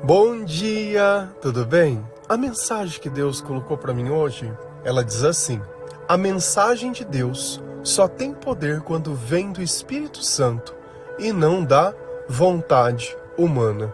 Bom dia, tudo bem? A mensagem que Deus colocou para mim hoje, ela diz assim: a mensagem de Deus só tem poder quando vem do Espírito Santo e não da vontade humana.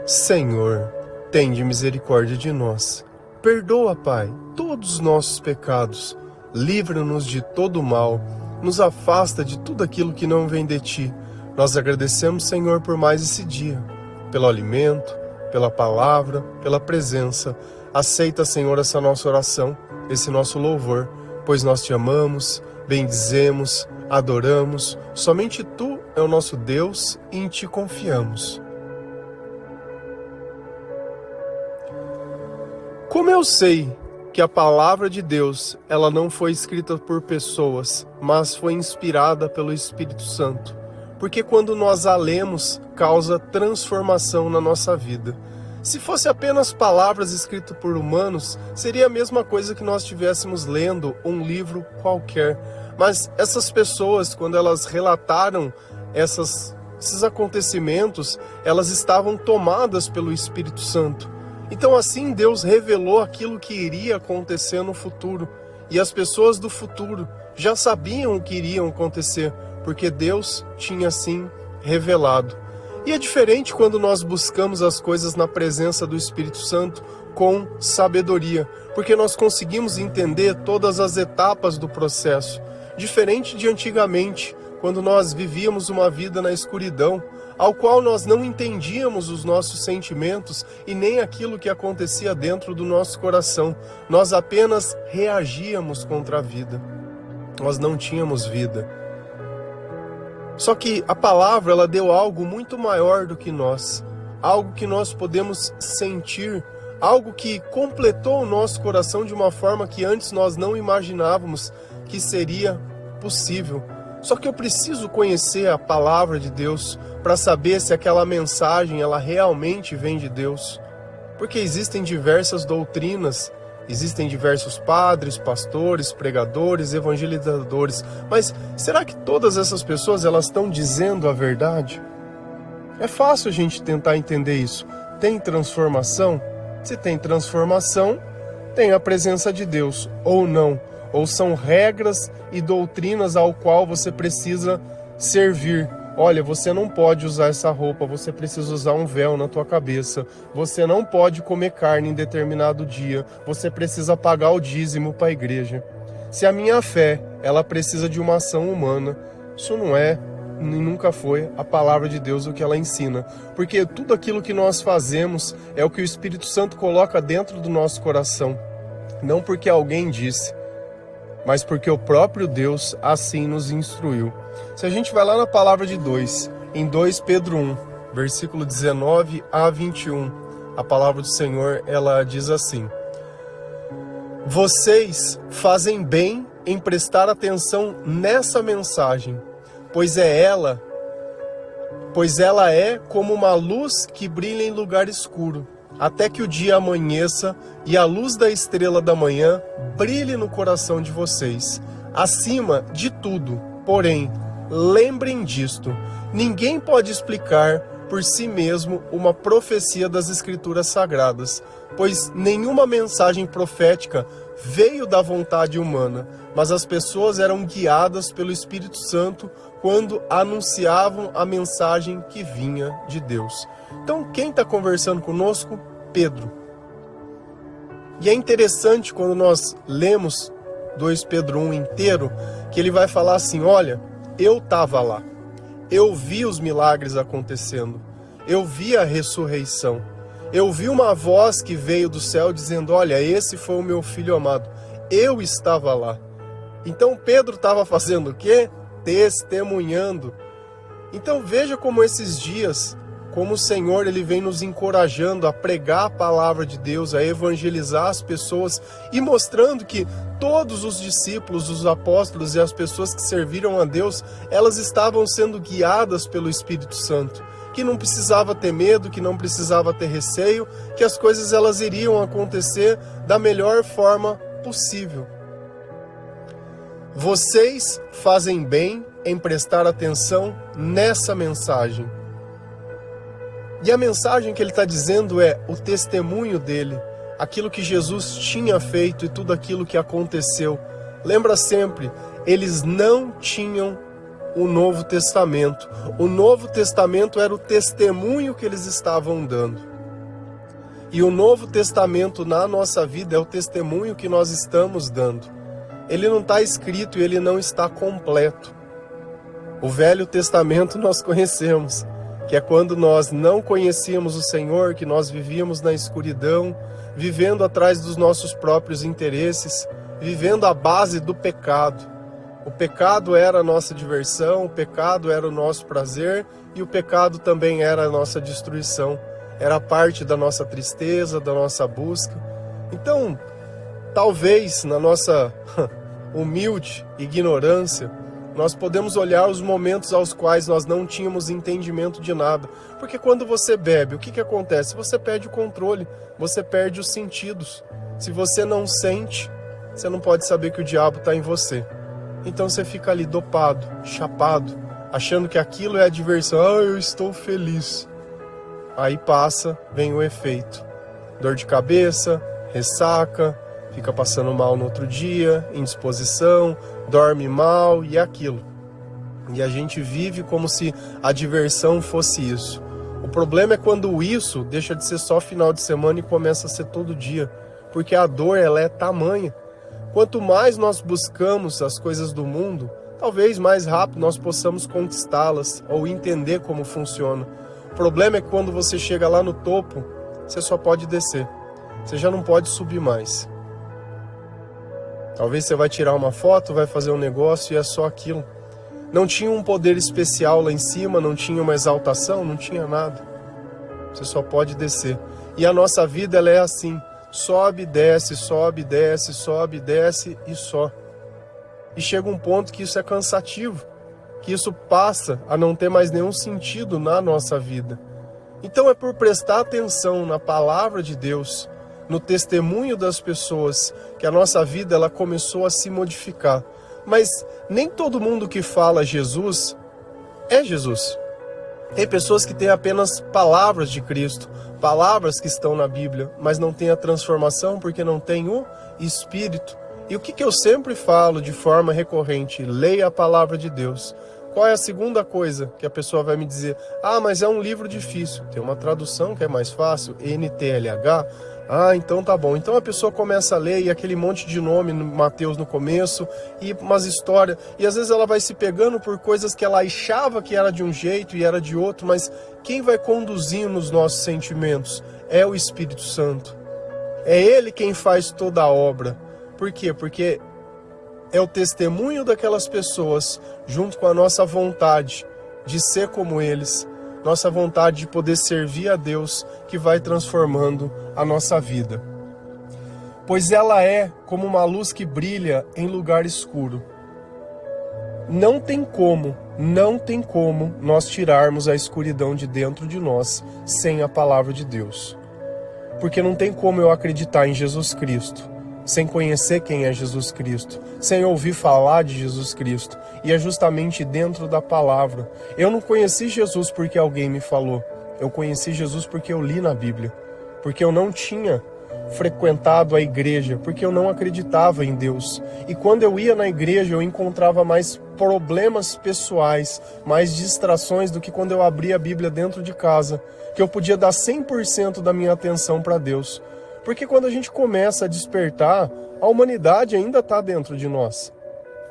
Senhor, tende misericórdia de nós. Perdoa, Pai, todos os nossos pecados. Livra-nos de todo o mal. Nos afasta de tudo aquilo que não vem de Ti. Nós agradecemos, Senhor, por mais esse dia. Pelo alimento, pela palavra, pela presença. Aceita, Senhor, essa nossa oração, esse nosso louvor, pois nós Te amamos, bendizemos, adoramos. Somente Tu é o nosso Deus e em Ti confiamos. Como eu sei que a palavra de Deus, ela não foi escrita por pessoas, mas foi inspirada pelo Espírito Santo? Porque quando nós a lemos, causa transformação na nossa vida. Se fosse apenas palavras escritas por humanos, seria a mesma coisa que nós estivéssemos lendo um livro qualquer. Mas essas pessoas, quando elas relataram esses acontecimentos, elas estavam tomadas pelo Espírito Santo. Então assim Deus revelou aquilo que iria acontecer no futuro. E as pessoas do futuro já sabiam o que iria acontecer, porque Deus tinha assim revelado. E é diferente quando nós buscamos as coisas na presença do Espírito Santo com sabedoria, porque nós conseguimos entender todas as etapas do processo. Diferente de antigamente, quando nós vivíamos uma vida na escuridão, ao qual nós não entendíamos os nossos sentimentos e nem aquilo que acontecia dentro do nosso coração. Nós apenas reagíamos contra a vida. Nós não tínhamos vida. Só que a palavra, ela deu algo muito maior do que nós. Algo que nós podemos sentir. Algo que completou o nosso coração de uma forma que antes nós não imaginávamos que seria possível. Só que eu preciso conhecer a palavra de Deus para saber se aquela mensagem ela realmente vem de Deus. Porque existem diversas doutrinas, existem diversos padres, pastores, pregadores, evangelizadores. Mas será que todas essas pessoas elas estão dizendo a verdade? É fácil a gente tentar entender isso. Tem transformação? Se tem transformação, tem a presença de Deus ou não. Ou são regras e doutrinas ao qual você precisa servir. Olha, você não pode usar essa roupa, você precisa usar um véu na tua cabeça. Você não pode comer carne em determinado dia. Você precisa pagar o dízimo para a igreja. Se a minha fé, ela precisa de uma ação humana, isso não é e nunca foi a palavra de Deus o que ela ensina. Porque tudo aquilo que nós fazemos é o que o Espírito Santo coloca dentro do nosso coração. Não porque alguém disse, mas porque o próprio Deus assim nos instruiu. Se a gente vai lá na palavra de Deus, em 2 Pedro 1, versículo 19 a 21, a palavra do Senhor, ela diz assim: vocês fazem bem em prestar atenção nessa mensagem, pois ela é como uma luz que brilha em lugar escuro, até que o dia amanheça e a luz da estrela da manhã brilhe no coração de vocês. Acima de tudo, porém, lembrem disto: ninguém pode explicar por si mesmo uma profecia das Escrituras Sagradas, pois nenhuma mensagem profética veio da vontade humana, mas as pessoas eram guiadas pelo Espírito Santo quando anunciavam a mensagem que vinha de Deus. Então, quem está conversando conosco? Pedro. E é interessante quando nós lemos 2 Pedro 1 inteiro, que ele vai falar assim: olha, eu estava lá, eu vi os milagres acontecendo, eu vi a ressurreição, eu vi uma voz que veio do céu dizendo: olha, esse foi o meu filho amado, eu estava lá. Então Pedro estava fazendo o quê? Testemunhando. Então veja como esses dias, como o Senhor ele vem nos encorajando a pregar a palavra de Deus, a evangelizar as pessoas e mostrando que todos os discípulos, os apóstolos e as pessoas que serviram a Deus, elas estavam sendo guiadas pelo Espírito Santo, que não precisava ter medo, que não precisava ter receio, que as coisas elas iriam acontecer da melhor forma possível. Vocês fazem bem em prestar atenção nessa mensagem. E a mensagem que ele está dizendo é o testemunho dele, aquilo que Jesus tinha feito e tudo aquilo que aconteceu. Lembra sempre, eles não tinham o Novo Testamento. O Novo Testamento era o testemunho que eles estavam dando. E o Novo Testamento na nossa vida é o testemunho que nós estamos dando. Ele não está escrito e ele não está completo. O Velho Testamento nós conhecemos, que é quando nós não conhecíamos o Senhor, que nós vivíamos na escuridão, vivendo atrás dos nossos próprios interesses, vivendo à base do pecado. O pecado era a nossa diversão, o pecado era o nosso prazer e o pecado também era a nossa destruição. Era parte da nossa tristeza, da nossa busca. Então, talvez na nossa humilde ignorância, nós podemos olhar os momentos aos quais nós não tínhamos entendimento de nada. Porque quando você bebe, o que acontece? Você perde o controle, você perde os sentidos. Se você não sente, você não pode saber que o diabo está em você. Então você fica ali dopado, chapado, achando que aquilo é a diversão. Ah, eu estou feliz. Aí passa, vem o efeito. Dor de cabeça, ressaca, fica passando mal no outro dia, indisposição, dorme mal e aquilo. E a gente vive como se a diversão fosse isso. O problema é quando isso deixa de ser só final de semana e começa a ser todo dia. Porque a dor, ela é tamanha. Quanto mais nós buscamos as coisas do mundo, talvez mais rápido nós possamos conquistá-las ou entender como funciona. O problema é que quando você chega lá no topo, você só pode descer. Você já não pode subir mais. Talvez você vai tirar uma foto, vai fazer um negócio e é só aquilo. Não tinha um poder especial lá em cima, não tinha uma exaltação, não tinha nada. Você só pode descer. E a nossa vida, ela é assim. Sobe, desce, sobe, desce, sobe, desce e só. E chega um ponto que isso é cansativo, que isso passa a não ter mais nenhum sentido na nossa vida. Então é por prestar atenção na palavra de Deus, no testemunho das pessoas, que a nossa vida ela começou a se modificar. Mas nem todo mundo que fala Jesus é Jesus. Tem pessoas que têm apenas palavras de Cristo, palavras que estão na Bíblia, mas não tem a transformação porque não tem o Espírito. E o que eu sempre falo de forma recorrente? Leia a palavra de Deus. Qual é a segunda coisa que a pessoa vai me dizer? Ah, mas é um livro difícil. Tem uma tradução que é mais fácil, NTLH. Ah, então tá bom. Então a pessoa começa a ler e aquele monte de nome no Mateus no começo e umas histórias. E às vezes ela vai se pegando por coisas que ela achava que era de um jeito e era de outro. Mas quem vai conduzindo os nossos sentimentos é o Espírito Santo. É Ele quem faz toda a obra. Por quê? Porque é o testemunho daquelas pessoas junto com a nossa vontade de ser como eles. Nossa vontade de poder servir a Deus que vai transformando a nossa vida. Pois ela é como uma luz que brilha em lugar escuro. Não tem como nós tirarmos a escuridão de dentro de nós sem a palavra de Deus. Porque não tem como eu acreditar em Jesus Cristo sem conhecer quem é Jesus Cristo, sem ouvir falar de Jesus Cristo. E é justamente dentro da palavra. Eu não conheci Jesus porque alguém me falou. Eu conheci Jesus porque eu li na Bíblia. Porque eu não tinha frequentado a igreja, porque eu não acreditava em Deus. E quando eu ia na igreja, eu encontrava mais problemas pessoais, mais distrações do que quando eu abria a Bíblia dentro de casa, que eu podia dar 100% da minha atenção para Deus. Porque quando a gente começa a despertar, a humanidade ainda está dentro de nós.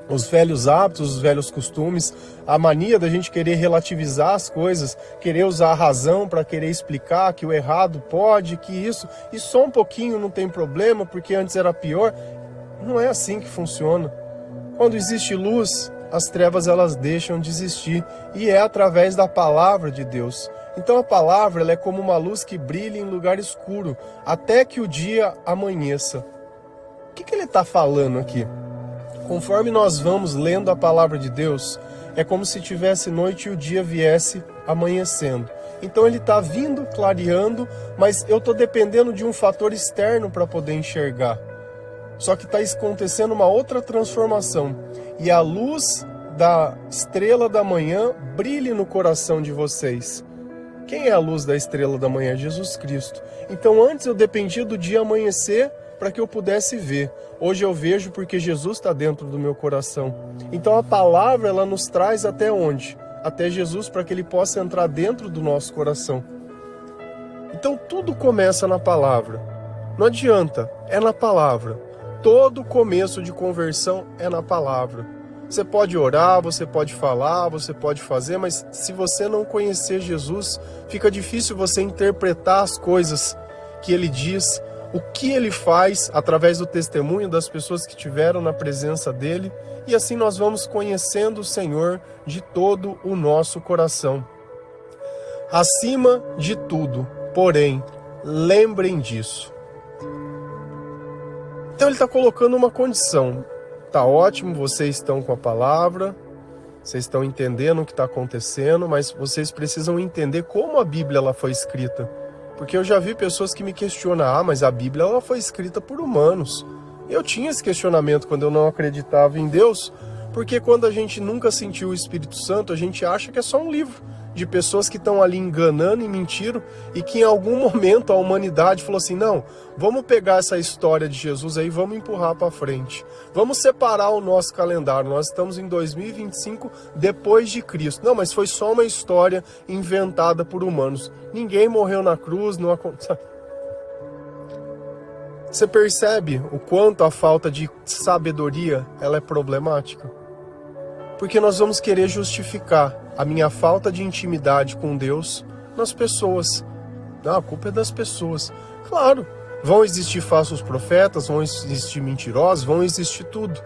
Os velhos hábitos, os velhos costumes, a mania da gente querer relativizar as coisas, querer usar a razão para querer explicar que o errado pode, que isso, e só um pouquinho não tem problema, porque antes era pior. Não é assim que funciona. Quando existe luz, as trevas elas deixam de existir, e é através da palavra de Deus. Então a palavra ela é como uma luz que brilha em lugar escuro, até que o dia amanheça. O que ele está falando aqui? Conforme nós vamos lendo a palavra de Deus, é como se tivesse noite e o dia viesse amanhecendo. Então ele está vindo, clareando, mas eu estou dependendo de um fator externo para poder enxergar. Só que está acontecendo uma outra transformação. E a luz da estrela da manhã brilhe no coração de vocês. Quem é a luz da estrela da manhã? Jesus Cristo. Então antes eu dependia do dia amanhecer para que eu pudesse ver. Hoje eu vejo porque Jesus está dentro do meu coração. Então a palavra, ela nos traz até onde? Até Jesus, para que ele possa entrar dentro do nosso coração. Então tudo começa na palavra. Não adianta, é na palavra. Todo começo de conversão é na palavra. Você pode orar, você pode falar, você pode fazer, mas se você não conhecer Jesus, fica difícil você interpretar as coisas que ele diz, o que ele faz através do testemunho das pessoas que estiveram na presença dele, e assim nós vamos conhecendo o Senhor de todo o nosso coração. Acima de tudo, porém, lembrem disso. Então ele está colocando uma condição. Tá ótimo, vocês estão com a palavra, vocês estão entendendo o que está acontecendo, mas vocês precisam entender como a Bíblia ela foi escrita. Porque eu já vi pessoas que me questionam, mas a Bíblia ela foi escrita por humanos. Eu tinha esse questionamento quando eu não acreditava em Deus, porque quando a gente nunca sentiu o Espírito Santo, a gente acha que é só um livro de pessoas que estão ali enganando e mentindo, e que em algum momento a humanidade falou assim, não, vamos pegar essa história de Jesus aí, vamos empurrar para frente. Vamos separar o nosso calendário, nós estamos em 2025 depois de Cristo. Não, mas foi só uma história inventada por humanos. Ninguém morreu na cruz, não aconteceu. Você percebe o quanto a falta de sabedoria ela é problemática? Porque nós vamos querer justificar a minha falta de intimidade com Deus nas pessoas. Não, a culpa é das pessoas. Claro, vão existir falsos profetas, vão existir mentirosos, vão existir tudo.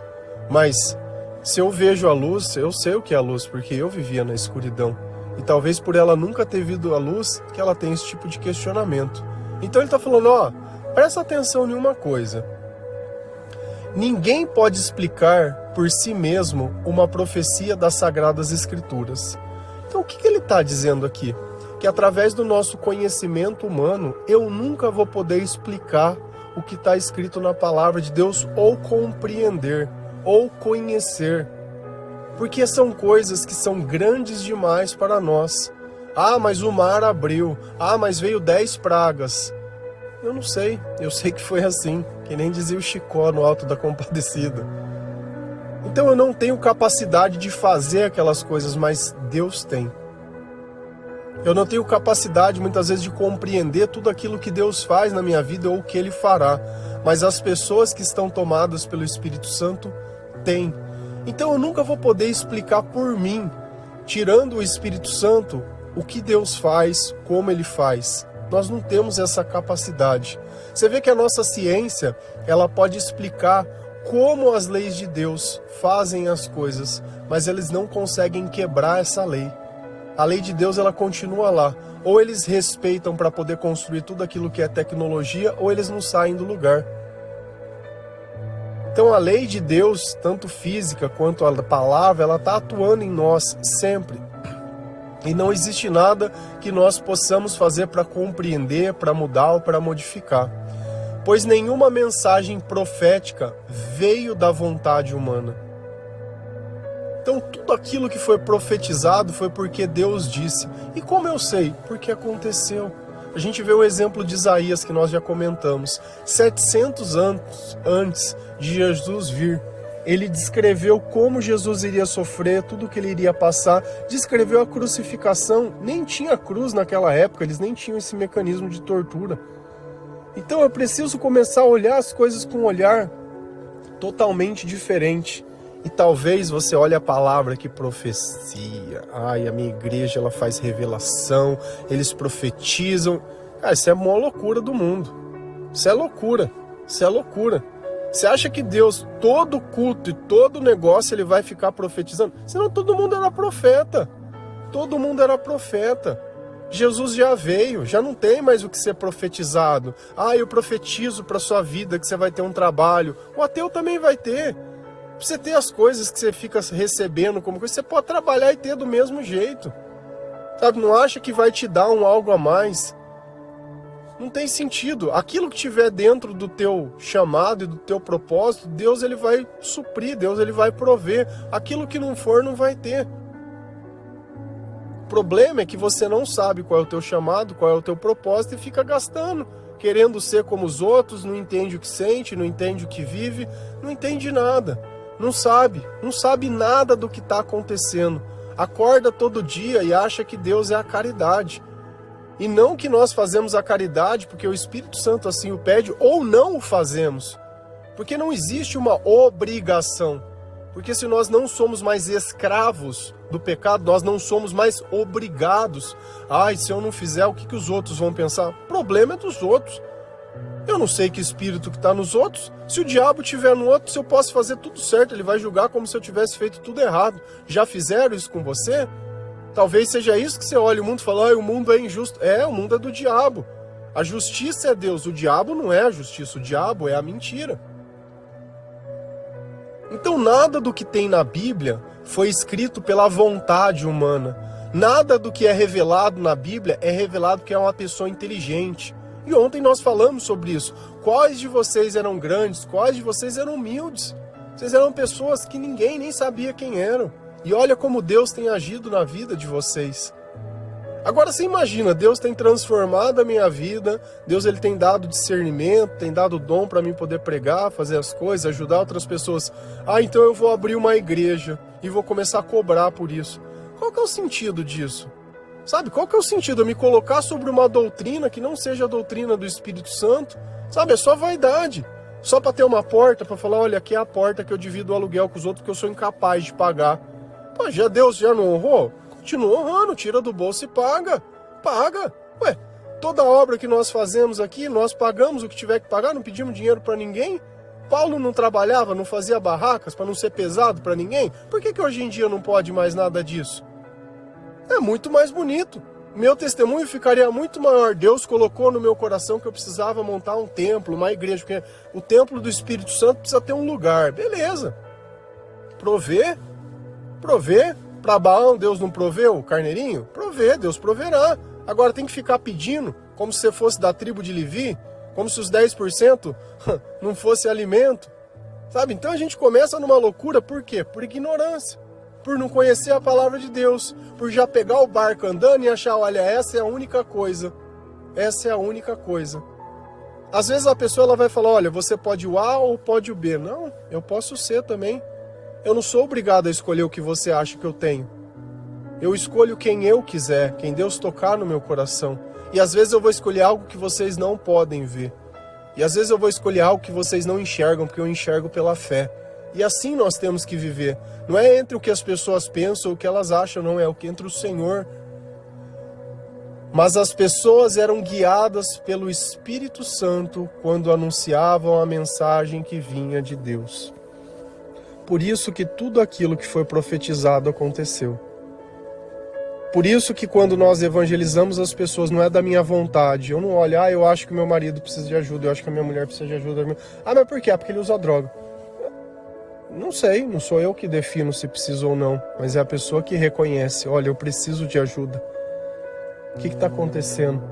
Mas se eu vejo a luz, eu sei o que é a luz, porque eu vivia na escuridão. E talvez por ela nunca ter visto a luz, que ela tem esse tipo de questionamento. Então ele está falando, ó, presta atenção em uma coisa. Ninguém pode explicar por si mesmo uma profecia das Sagradas Escrituras. Então o que ele está dizendo aqui? Que através do nosso conhecimento humano, eu nunca vou poder explicar o que está escrito na palavra de Deus, ou compreender, ou conhecer. Porque são coisas que são grandes demais para nós. Ah, mas o mar abriu. Ah, mas veio 10 pragas. Eu não sei, eu sei que foi assim, que nem dizia o Chicó no Alto da Compadecida. Então eu não tenho capacidade de fazer aquelas coisas, mas Deus tem. Eu não tenho capacidade muitas vezes de compreender tudo aquilo que Deus faz na minha vida ou o que Ele fará, mas as pessoas que estão tomadas pelo Espírito Santo têm. Então eu nunca vou poder explicar por mim, tirando o Espírito Santo, o que Deus faz, como Ele faz. Nós não temos essa capacidade. Você vê que a nossa ciência, ela pode explicar como as leis de Deus fazem as coisas, mas eles não conseguem quebrar essa lei. A lei de Deus, ela continua lá. Ou eles respeitam para poder construir tudo aquilo que é tecnologia, ou eles não saem do lugar. Então a lei de Deus, tanto física quanto a palavra, ela está atuando em nós sempre. E não existe nada que nós possamos fazer para compreender, para mudar ou para modificar. Pois nenhuma mensagem profética veio da vontade humana. Então tudo aquilo que foi profetizado foi porque Deus disse. E como eu sei? Porque aconteceu. A gente vê o exemplo de Isaías que nós já comentamos. 700 anos antes de Jesus vir, ele descreveu como Jesus iria sofrer, tudo que ele iria passar, descreveu a crucificação, nem tinha cruz naquela época, eles nem tinham esse mecanismo de tortura. Então eu preciso começar a olhar as coisas com um olhar totalmente diferente. E talvez você olhe a palavra que profecia. Ai, a minha igreja ela faz revelação, eles profetizam. Cara, isso é a maior loucura do mundo. Isso é loucura, isso é loucura. Você acha que Deus, todo culto e todo negócio, ele vai ficar profetizando? Senão todo mundo era profeta. Todo mundo era profeta. Jesus já veio, já não tem mais o que ser profetizado. Ah, eu profetizo para sua vida que você vai ter um trabalho. O ateu também vai ter. Pra você ter as coisas que você fica recebendo como coisa, você pode trabalhar e ter do mesmo jeito. Sabe, não acha que vai te dar um algo a mais. Não tem sentido. Aquilo que tiver dentro do teu chamado e do teu propósito, Deus ele vai suprir, Deus ele vai prover. Aquilo que não for, não vai ter. problema é que você não sabe qual é o teu chamado, qual é o teu propósito e fica gastando, querendo ser como os outros, não entende o que sente, não entende o que vive, não entende nada, não sabe nada do que está acontecendo. Acorda todo dia e acha que Deus é a caridade. E não que nós fazemos a caridade porque o Espírito Santo assim o pede ou não o fazemos. Porque não existe uma obrigação. Porque se nós não somos mais escravos do pecado, nós não somos mais obrigados. Ai, se eu não fizer, o que os outros vão pensar? O problema é dos outros. Eu não sei que espírito que está nos outros. Se o diabo estiver no outro, se eu posso fazer tudo certo, ele vai julgar como se eu tivesse feito tudo errado. Já fizeram isso com você? Talvez seja isso que você olha o mundo e fala, o mundo é injusto. O mundo é do diabo. A justiça é Deus, o diabo não é a justiça, o diabo é a mentira. Então nada do que tem na Bíblia foi escrito pela vontade humana. Nada do que é revelado na Bíblia é revelado porque é uma pessoa inteligente. E ontem nós falamos sobre isso. Quais de vocês eram grandes, quais de vocês eram humildes? Vocês eram pessoas que ninguém nem sabia quem eram. E olha como Deus tem agido na vida de vocês. Agora você imagina, Deus tem transformado a minha vida, Deus ele tem dado discernimento, tem dado dom para mim poder pregar, fazer as coisas, ajudar outras pessoas. Então eu vou abrir uma igreja e vou começar a cobrar por isso. Qual que é o sentido disso? Sabe, qual que é o sentido? Eu me colocar sobre uma doutrina que não seja a doutrina do Espírito Santo? Sabe, é só vaidade. Só para ter uma porta, para falar, olha, aqui é a porta que eu divido o aluguel com os outros que eu sou incapaz de pagar. Pô, Deus já não honrou? Continua honrando, tira do bolso e paga. Paga. Toda obra que nós fazemos aqui, nós pagamos o que tiver que pagar, não pedimos dinheiro para ninguém. Paulo não trabalhava, não fazia barracas para não ser pesado para ninguém. Por que hoje em dia não pode mais nada disso? É muito mais bonito. Meu testemunho ficaria muito maior. Deus colocou no meu coração que eu precisava montar um templo, uma igreja, porque o templo do Espírito Santo precisa ter um lugar. Beleza. Prover. Para Baal, Deus não proveu o carneirinho? Provê, Deus proverá. Agora tem que ficar pedindo, como se você fosse da tribo de Levi, como se os 10% não fosse alimento. Sabe? Então a gente começa numa loucura, por quê? Por ignorância, por não conhecer a palavra de Deus, por já pegar o barco andando e achar, olha, essa é a única coisa. Essa é a única coisa. Às vezes a pessoa ela vai falar, olha, você pode o A ou pode o B. Não, eu posso ser também. Eu não sou obrigado a escolher o que você acha que eu tenho. Eu escolho quem eu quiser, quem Deus tocar no meu coração. E às vezes eu vou escolher algo que vocês não podem ver. E às vezes eu vou escolher algo que vocês não enxergam, porque eu enxergo pela fé. E assim nós temos que viver. Não é entre o que as pessoas pensam ou o que elas acham, não. É o que entre o Senhor. Mas as pessoas eram guiadas pelo Espírito Santo quando anunciavam a mensagem que vinha de Deus. Por isso que tudo aquilo que foi profetizado aconteceu. Por isso que quando nós evangelizamos as pessoas, não é da minha vontade. Eu não olho, eu acho que meu marido precisa de ajuda, eu acho que a minha mulher precisa de ajuda. Mas por quê? Porque ele usa droga. Não sei, não sou eu que defino se precisa ou não, mas é a pessoa que reconhece, olha, eu preciso de ajuda. O que está acontecendo?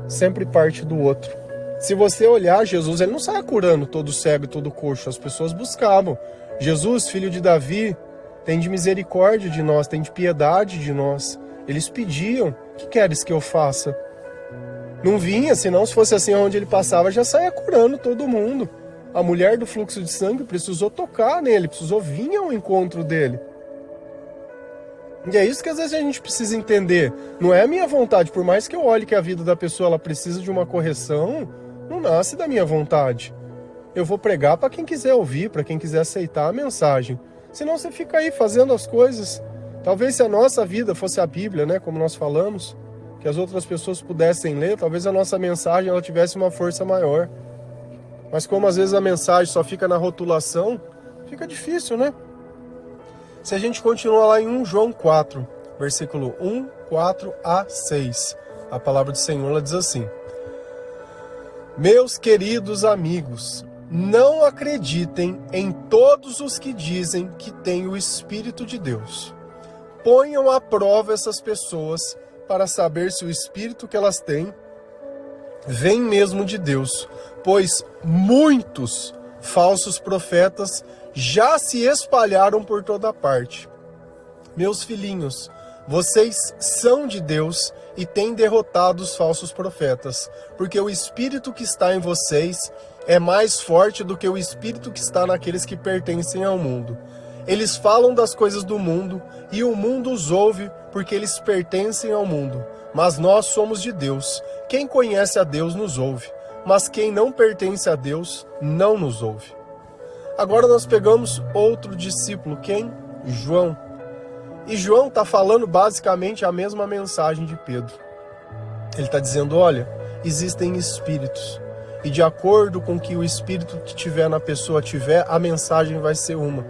Sempre parte do outro. Se você olhar, Jesus, ele não saia curando todo cego e todo coxo, as pessoas buscavam. Jesus, filho de Davi, tem de misericórdia de nós, tem de piedade de nós. Eles pediam, o que queres que eu faça? Não vinha, senão se fosse assim onde ele passava, já saia curando todo mundo. A mulher do fluxo de sangue precisou tocar nele, precisou vir ao encontro dele. E é isso que às vezes a gente precisa entender. Não é a minha vontade, por mais que eu olhe que a vida da pessoa ela precisa de uma correção, não nasce da minha vontade. Eu vou pregar para quem quiser ouvir, para quem quiser aceitar a mensagem. Senão você fica aí fazendo as coisas. Talvez se a nossa vida fosse a Bíblia, né, como nós falamos, que as outras pessoas pudessem ler, talvez a nossa mensagem ela tivesse uma força maior. Mas como às vezes a mensagem só fica na rotulação, fica difícil, né? Se a gente continuar lá em 1 João 4, versículo 1, 4 a 6, a palavra do Senhor ela diz assim: Meus queridos amigos, não acreditem em todos os que dizem que têm o Espírito de Deus. Ponham à prova essas pessoas para saber se o Espírito que elas têm vem mesmo de Deus, pois muitos falsos profetas já se espalharam por toda parte. Meus filhinhos, Vocês são de Deus e têm derrotado os falsos profetas, porque o Espírito que está em vocês é mais forte do que o Espírito que está naqueles que pertencem ao mundo. Eles falam das coisas do mundo e o mundo os ouve porque eles pertencem ao mundo. Mas nós somos de Deus. Quem conhece a Deus nos ouve, mas quem não pertence a Deus não nos ouve. Agora nós pegamos outro discípulo, quem? João. E João está falando basicamente a mesma mensagem de Pedro. Ele está dizendo, olha, existem espíritos. E de acordo com que o espírito que tiver na pessoa tiver, a mensagem vai ser uma.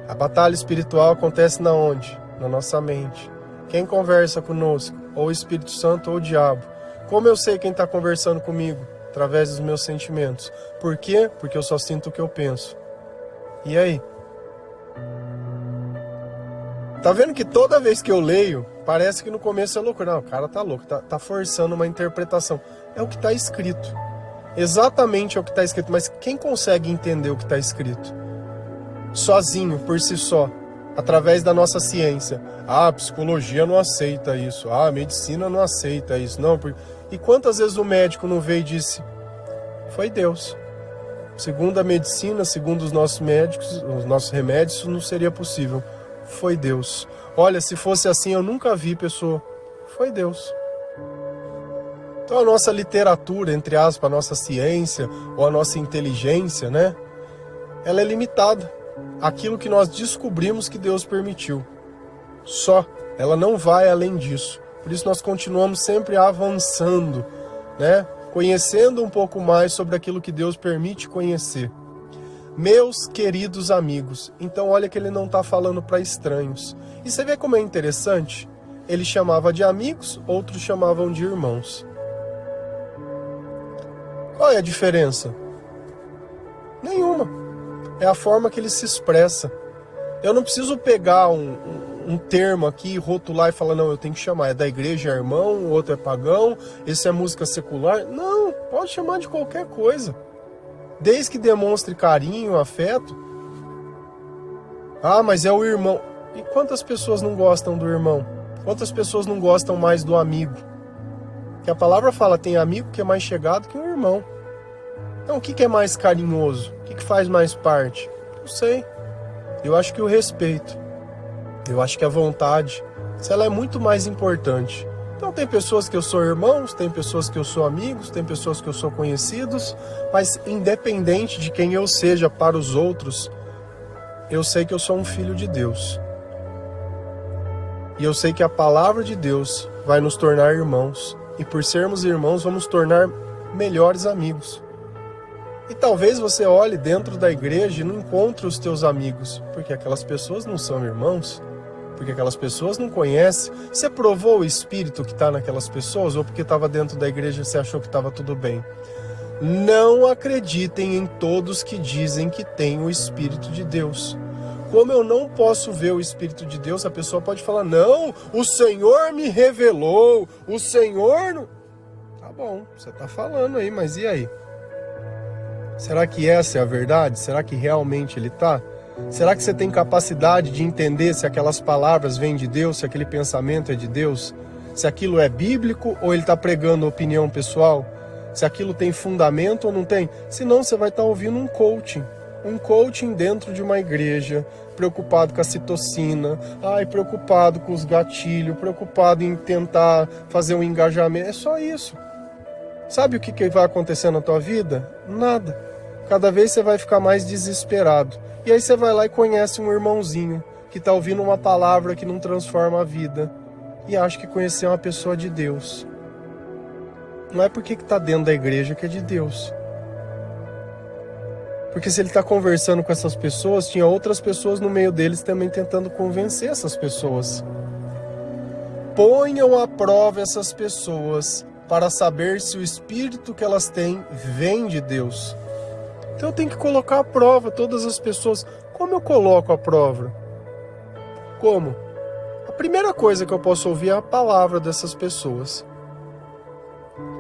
A batalha espiritual acontece na onde? Na nossa mente. Quem conversa conosco? Ou o Espírito Santo ou o diabo. Como eu sei quem está conversando comigo? Através dos meus sentimentos. Por quê? Porque eu só sinto o que eu penso. E aí? Tá vendo que toda vez que eu leio, parece que no começo é loucura. Não, o cara tá louco, tá forçando uma interpretação. É o que está escrito. Exatamente é o que está escrito. Mas quem consegue entender o que está escrito? Sozinho, por si só. Através da nossa ciência. Ah, a psicologia não aceita isso. Ah, a medicina não aceita isso. Não, E quantas vezes o médico não veio e disse, foi Deus. Segundo a medicina, segundo os nossos médicos, os nossos remédios, isso não seria possível. Foi Deus. Olha, se fosse assim, eu nunca vi pessoa. Foi Deus. Então a nossa literatura, entre aspas, a nossa ciência ou a nossa inteligência, né? Ela é limitada. Aquilo que nós descobrimos que Deus permitiu. Só. Ela não vai além disso. Por isso nós continuamos sempre avançando, né? Conhecendo um pouco mais sobre aquilo que Deus permite conhecer. Meus queridos amigos. Então olha que ele não está falando para estranhos. E você vê como é interessante? Ele chamava de amigos, outros chamavam de irmãos. Qual é a diferença? Nenhuma. É a forma que ele se expressa. Eu não preciso pegar um termo aqui, rotular e falar, não, eu tenho que chamar. É da igreja, é irmão, o outro é pagão, esse é música secular. Não, pode chamar de qualquer coisa. Desde que demonstre carinho, afeto. Ah, mas é o irmão. E quantas pessoas não gostam do irmão? Quantas pessoas não gostam mais do amigo? Que a palavra fala, tem amigo que é mais chegado que um irmão. Então o que é mais carinhoso? O que faz mais parte? Não sei. Eu acho que o respeito. Eu acho que a vontade. Ela é muito mais importante. Então tem pessoas que eu sou irmãos, tem pessoas que eu sou amigos, tem pessoas que eu sou conhecidos, mas independente de quem eu seja para os outros, eu sei que eu sou um filho de Deus. E eu sei que a palavra de Deus vai nos tornar irmãos. E por sermos irmãos, vamos tornar melhores amigos. E talvez você olhe dentro da igreja e não encontre os teus amigos, porque aquelas pessoas não são irmãos. Porque aquelas pessoas não conhecem. Você provou o espírito que está naquelas pessoas? Ou porque estava dentro da igreja e você achou que estava tudo bem? Não acreditem em todos que dizem que têm o Espírito de Deus. Como eu não posso ver o Espírito de Deus, a pessoa pode falar, não, o Senhor me revelou, o Senhor... Tá bom, você está falando aí, mas e aí? Será que essa é a verdade? Será que realmente ele está? Será que você tem capacidade de entender se aquelas palavras vêm de Deus, se aquele pensamento é de Deus? Se aquilo é bíblico ou ele está pregando opinião pessoal? Se aquilo tem fundamento ou não tem? Senão você vai estar ouvindo um coaching dentro de uma igreja, preocupado com a citocina, preocupado com os gatilhos, preocupado em tentar fazer um engajamento. É só isso. Sabe o que vai acontecer na tua vida? Nada. Cada vez você vai ficar mais desesperado. E aí você vai lá e conhece um irmãozinho que está ouvindo uma palavra que não transforma a vida e acha que conhecer uma pessoa de Deus. Não é porque está dentro da igreja que é de Deus. Porque se ele está conversando com essas pessoas, tinha outras pessoas no meio deles também tentando convencer essas pessoas. Ponham à prova essas pessoas para saber se o espírito que elas têm vem de Deus. Então eu tenho que colocar à prova todas as pessoas. Como eu coloco a prova? Como? A primeira coisa que eu posso ouvir é a palavra dessas pessoas.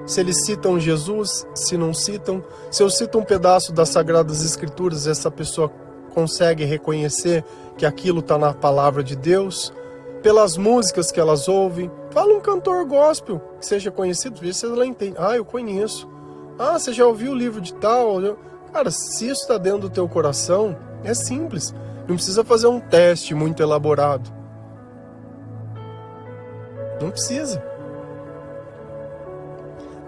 Se eles citam Jesus, se não citam. Se eu cito um pedaço das Sagradas Escrituras, essa pessoa consegue reconhecer que aquilo está na palavra de Deus. pelas músicas que elas ouvem. Fala um cantor gospel que seja conhecido, vê se ela entende. Ah, eu conheço. Ah, você já ouviu o livro de tal? Cara, se isso está dentro do teu coração, é simples. Não precisa fazer um teste muito elaborado. Não precisa.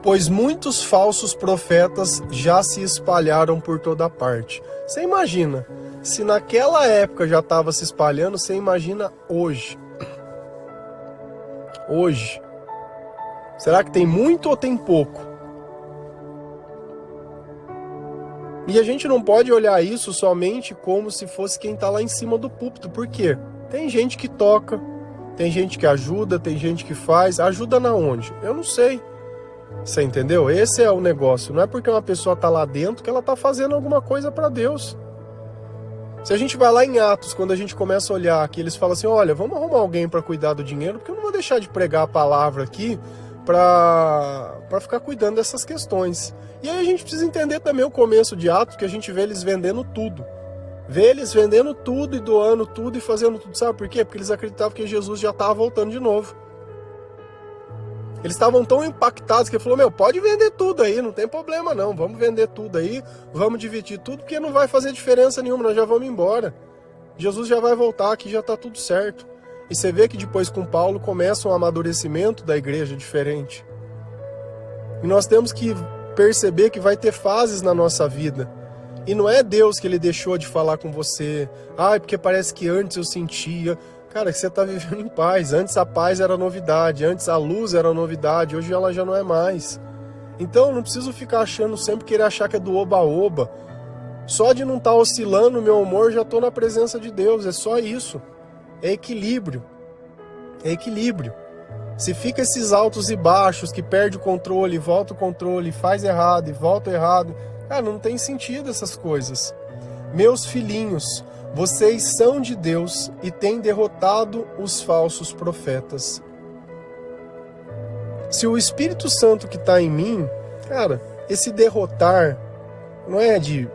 Pois muitos falsos profetas já se espalharam por toda parte. Você imagina, se naquela época já estava se espalhando, você imagina hoje. Hoje. Será que tem muito ou tem pouco? E a gente não pode olhar isso somente como se fosse quem está lá em cima do púlpito. Por quê? Tem gente que toca, tem gente que ajuda, tem gente que faz. Ajuda na onde? Eu não sei. Você entendeu? Esse é o negócio. Não é porque uma pessoa está lá dentro que ela está fazendo alguma coisa para Deus. Se a gente vai lá em Atos, quando a gente começa a olhar aqui, eles falam assim, olha, vamos arrumar alguém para cuidar do dinheiro, porque eu não vou deixar de pregar a palavra aqui para ficar cuidando dessas questões. E aí a gente precisa entender também o começo de Atos, que a gente vê eles vendendo tudo. Vê eles vendendo tudo e doando tudo e fazendo tudo. Sabe por quê? Porque eles acreditavam que Jesus já estava voltando de novo. Eles estavam tão impactados que ele falou, pode vender tudo aí, não tem problema não, vamos vender tudo aí, vamos dividir tudo, porque não vai fazer diferença nenhuma, nós já vamos embora. Jesus já vai voltar, aqui já está tudo certo. E você vê que depois com Paulo começa um amadurecimento da igreja diferente. E nós temos que perceber que vai ter fases na nossa vida. E não é Deus que ele deixou de falar com você, porque parece que antes eu sentia... Cara, que você está vivendo em paz. Antes a paz era novidade, antes a luz era novidade, hoje ela já não é mais. Então eu não preciso ficar achando, sempre querer achar que é do oba-oba. Só de não estar oscilando o meu humor, já estou na presença de Deus, é só isso. É equilíbrio. É equilíbrio. Se fica esses altos e baixos, que perde o controle, volta o controle, faz errado e volta errado, cara, não tem sentido essas coisas. Meus filhinhos, vocês são de Deus e têm derrotado os falsos profetas. Se o Espírito Santo que está em mim, cara, esse derrotar não é de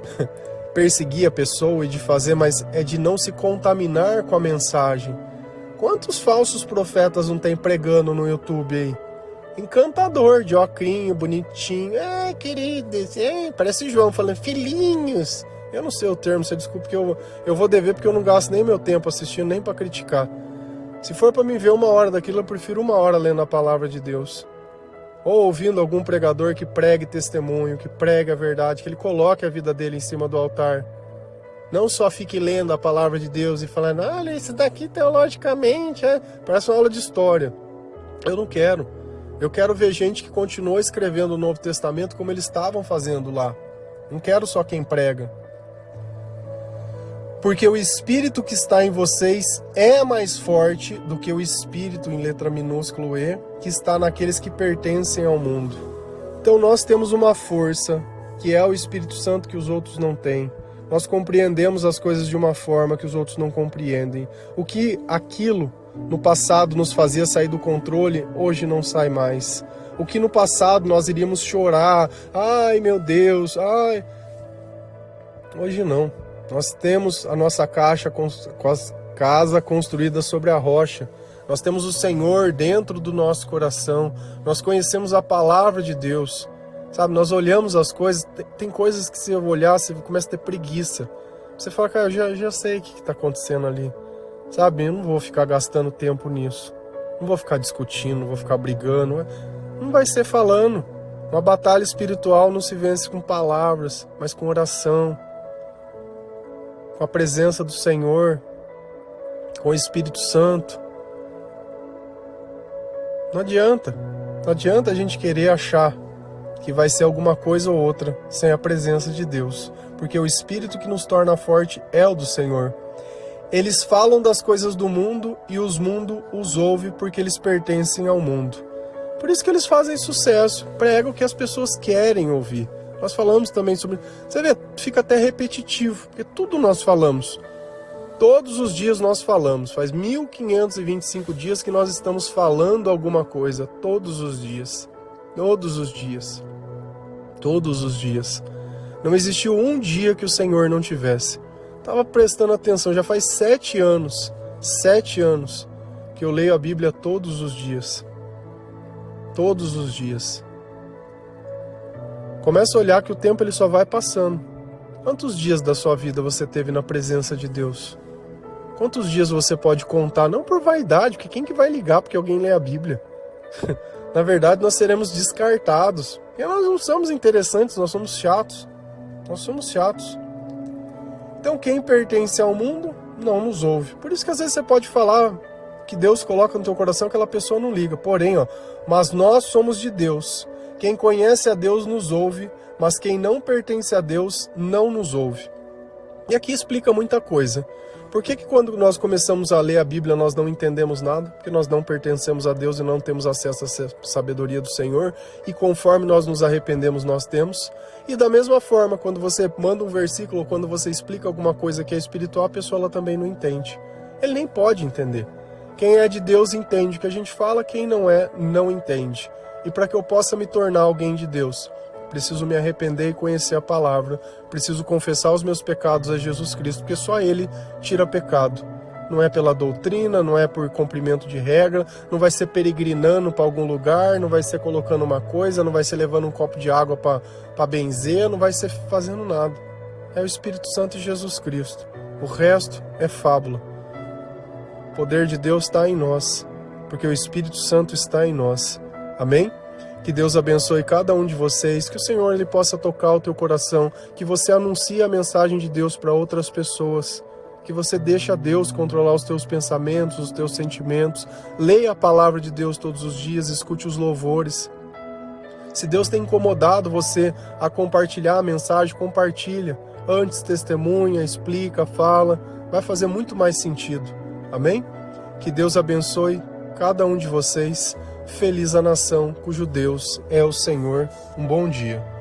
perseguir a pessoa e de fazer, mas é de não se contaminar com a mensagem. Quantos falsos profetas não tem pregando no YouTube aí? Encantador, de ocrinho, bonitinho. Queridos, parece João falando, filhinhos. Eu não sei o termo, você desculpa que eu vou dever porque eu não gasto nem meu tempo assistindo, nem para criticar. Se for para me ver 1 hora daquilo, eu prefiro 1 hora lendo a palavra de Deus. Ou ouvindo algum pregador que pregue testemunho, que pregue a verdade, que ele coloque a vida dele em cima do altar. Não só fique lendo a palavra de Deus e falando, olha, isso daqui teologicamente, parece uma aula de história. Eu não quero. Eu quero ver gente que continua escrevendo o Novo Testamento como eles estavam fazendo lá. Não quero só quem prega. Porque o Espírito que está em vocês é mais forte do que o Espírito, em letra minúsculo E, que está naqueles que pertencem ao mundo. Então nós temos uma força, que é o Espírito Santo que os outros não têm. Nós compreendemos as coisas de uma forma que os outros não compreendem. O que aquilo no passado nos fazia sair do controle, hoje não sai mais. O que no passado nós iríamos chorar, ai meu Deus, ai... Hoje não. Nós temos a nossa casa construída sobre a rocha. Nós temos o Senhor dentro do nosso coração. Nós conhecemos a palavra de Deus. Sabe, nós olhamos as coisas, tem coisas que se eu olhar, você começa a ter preguiça. Você fala, cara, eu já sei o que está acontecendo ali. Sabe, eu não vou ficar gastando tempo nisso. Não vou ficar discutindo, não vou ficar brigando. Não vai ser falando. Uma batalha espiritual não se vence com palavras, mas com oração. Com a presença do Senhor, com o Espírito Santo. Não adianta a gente querer achar que vai ser alguma coisa ou outra sem a presença de Deus, porque o Espírito que nos torna forte é o do Senhor. Eles falam das coisas do mundo e o mundo os ouve porque eles pertencem ao mundo. Por isso que eles fazem sucesso, pregam o que as pessoas querem ouvir. Nós falamos também sobre... Você vê, fica até repetitivo, porque tudo nós falamos. Todos os dias nós falamos. Faz 1525 dias que nós estamos falando alguma coisa. Todos os dias. Todos os dias. Todos os dias. Não existiu um dia que o Senhor não tivesse. Estava prestando atenção, já faz 7 anos. 7 anos que eu leio a Bíblia todos os dias. Todos os dias. Começa a olhar que o tempo ele só vai passando. Quantos dias da sua vida você teve na presença de Deus? Quantos dias você pode contar? Não por vaidade, porque quem que vai ligar porque alguém lê a Bíblia? Na verdade, nós seremos descartados. E nós não somos interessantes, nós somos chatos. Nós somos chatos. Então quem pertence ao mundo não nos ouve. Por isso que às vezes você pode falar que Deus coloca no teu coração, aquela pessoa não liga. Porém, mas nós somos de Deus. Quem conhece a Deus nos ouve, mas quem não pertence a Deus não nos ouve. E aqui explica muita coisa. Por que quando nós começamos a ler a Bíblia nós não entendemos nada? Porque nós não pertencemos a Deus e não temos acesso à sabedoria do Senhor. E conforme nós nos arrependemos, nós temos. E da mesma forma, quando você manda um versículo, quando você explica alguma coisa que é espiritual, a pessoa ela também não entende. Ele nem pode entender. Quem é de Deus entende o que a gente fala, quem não é, não entende. E para que eu possa me tornar alguém de Deus, preciso me arrepender e conhecer a palavra. Preciso confessar os meus pecados a Jesus Cristo, porque só Ele tira pecado. Não é pela doutrina, não é por cumprimento de regra, não vai ser peregrinando para algum lugar, não vai ser colocando uma coisa, não vai ser levando um copo de água para benzer, não vai ser fazendo nada. É o Espírito Santo e Jesus Cristo. O resto é fábula. O poder de Deus está em nós, porque o Espírito Santo está em nós. Amém? Que Deus abençoe cada um de vocês, que o Senhor ele possa tocar o teu coração, que você anuncie a mensagem de Deus para outras pessoas, que você deixe a Deus controlar os teus pensamentos, os teus sentimentos, leia a palavra de Deus todos os dias, escute os louvores. Se Deus tem incomodado você a compartilhar a mensagem, compartilha. Antes testemunha, explica, fala, vai fazer muito mais sentido. Amém? Que Deus abençoe cada um de vocês. Feliz a nação cujo Deus é o Senhor. Um bom dia.